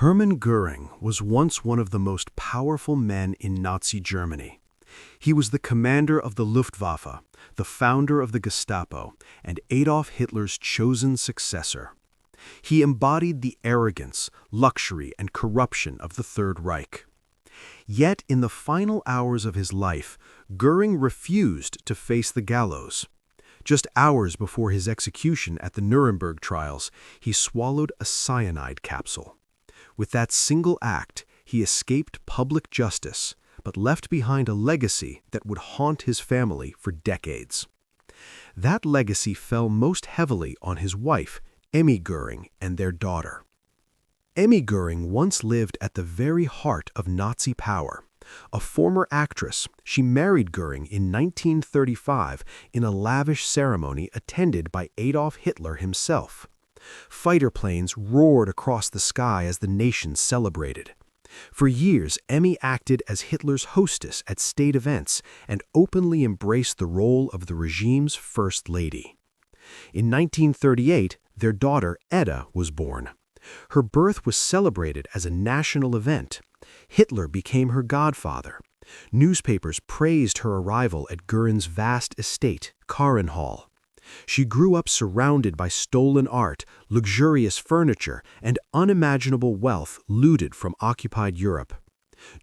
Hermann Göring was once one of the most powerful men in Nazi Germany. He was the commander of the Luftwaffe, the founder of the Gestapo, and Adolf Hitler's chosen successor. He embodied the arrogance, luxury, and corruption of the Third Reich. Yet in the final hours of his life, Göring refused to face the gallows. Just hours before his execution at the Nuremberg trials, he swallowed a cyanide capsule. With that single act, he escaped public justice, but left behind a legacy that would haunt his family for decades. That legacy fell most heavily on his wife, Emmy Göring, and their daughter. Emmy Göring once lived at the very heart of Nazi power. A former actress, she married Göring in 1935 in a lavish ceremony attended by Adolf Hitler himself. Fighter planes roared across the sky as the nation celebrated. For years, Emmy acted as Hitler's hostess at state events and openly embraced the role of the regime's first lady. In 1938, their daughter, Edda, was born. Her birth was celebrated as a national event. Hitler became her godfather. Newspapers praised her arrival at Göring's vast estate, Karenhall. She grew up surrounded by stolen art, luxurious furniture, and unimaginable wealth looted from occupied Europe.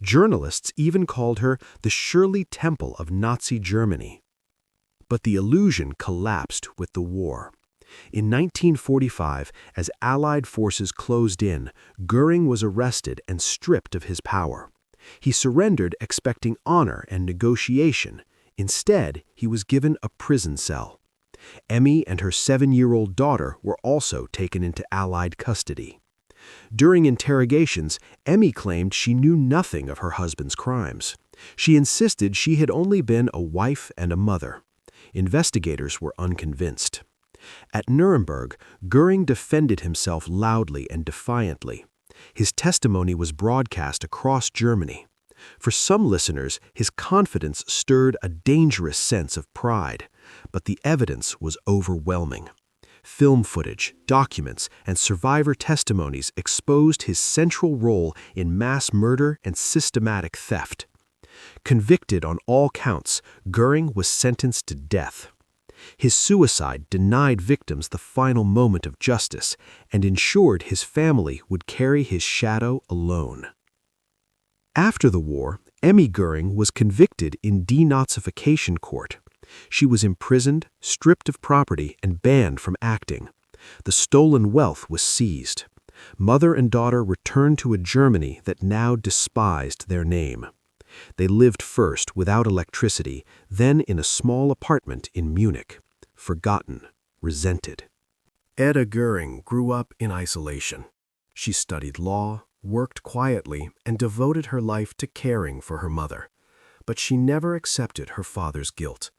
Journalists even called her the Shirley Temple of Nazi Germany. But the illusion collapsed with the war. In 1945, as Allied forces closed in, Göring was arrested and stripped of his power. He surrendered expecting honor and negotiation. Instead, he was given a prison cell. Emmy and her 7-year-old daughter were also taken into Allied custody. During interrogations, Emmy claimed she knew nothing of her husband's crimes. She insisted she had only been a wife and a mother. Investigators were unconvinced. At Nuremberg, Göring defended himself loudly and defiantly. His testimony was broadcast across Germany. For some listeners, his confidence stirred a dangerous sense of pride, but the evidence was overwhelming. Film footage, documents, and survivor testimonies exposed his central role in mass murder and systematic theft. Convicted on all counts, Göring was sentenced to death. His suicide denied victims the final moment of justice and ensured his family would carry his shadow alone. After the war, Emmy Göring was convicted in denazification court. She was imprisoned, stripped of property, and banned from acting. The stolen wealth was seized. Mother and daughter returned to a Germany that now despised their name. They lived first without electricity, then in a small apartment in Munich. Forgotten, resented. Edda Göring grew up in isolation. She studied law, worked quietly, and devoted her life to caring for her mother. But she never accepted her father's guilt.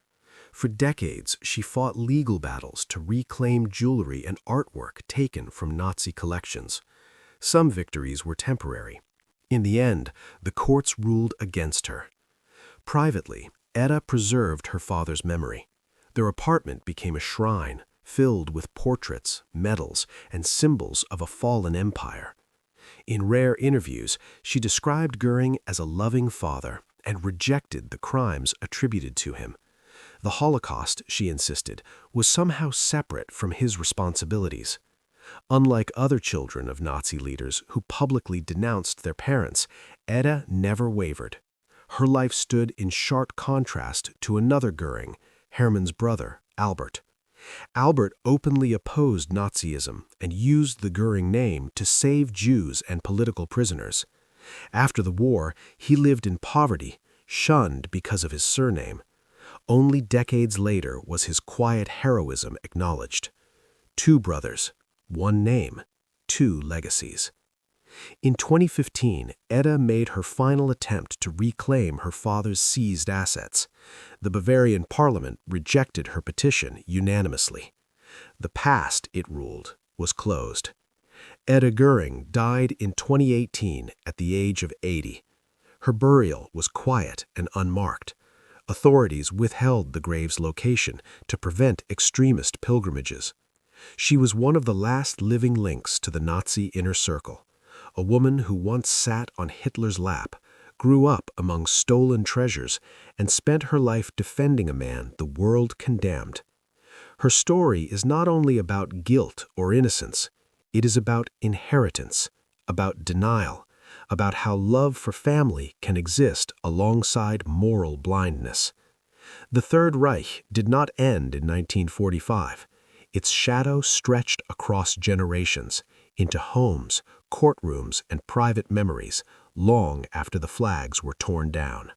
For decades, she fought legal battles to reclaim jewelry and artwork taken from Nazi collections. Some victories were temporary. In the end, the courts ruled against her. Privately, Edda preserved her father's memory. Their apartment became a shrine, filled with portraits, medals, and symbols of a fallen empire. In rare interviews, she described Göring as a loving father and rejected the crimes attributed to him. The Holocaust, she insisted, was somehow separate from his responsibilities. Unlike other children of Nazi leaders who publicly denounced their parents, Edda never wavered. Her life stood in sharp contrast to another Göring, Hermann's brother, Albert. Albert openly opposed Nazism and used the Göring name to save Jews and political prisoners. After the war, he lived in poverty, shunned because of his surname. Only decades later was his quiet heroism acknowledged. 2 brothers, 1 name, 2 legacies. In 2015, Edda made her final attempt to reclaim her father's seized assets. The Bavarian parliament rejected her petition unanimously. The past, it ruled, was closed. Edda Göring died in 2018 at the age of 80. Her burial was quiet and unmarked. Authorities withheld the grave's location to prevent extremist pilgrimages. She was one of the last living links to the Nazi inner circle, a woman who once sat on Hitler's lap, grew up among stolen treasures, and spent her life defending a man the world condemned. Her story is not only about guilt or innocence, it is about inheritance, about denial, about how love for family can exist alongside moral blindness. The Third Reich did not end in 1945. Its shadow stretched across generations, into homes, courtrooms, and private memories, long after the flags were torn down.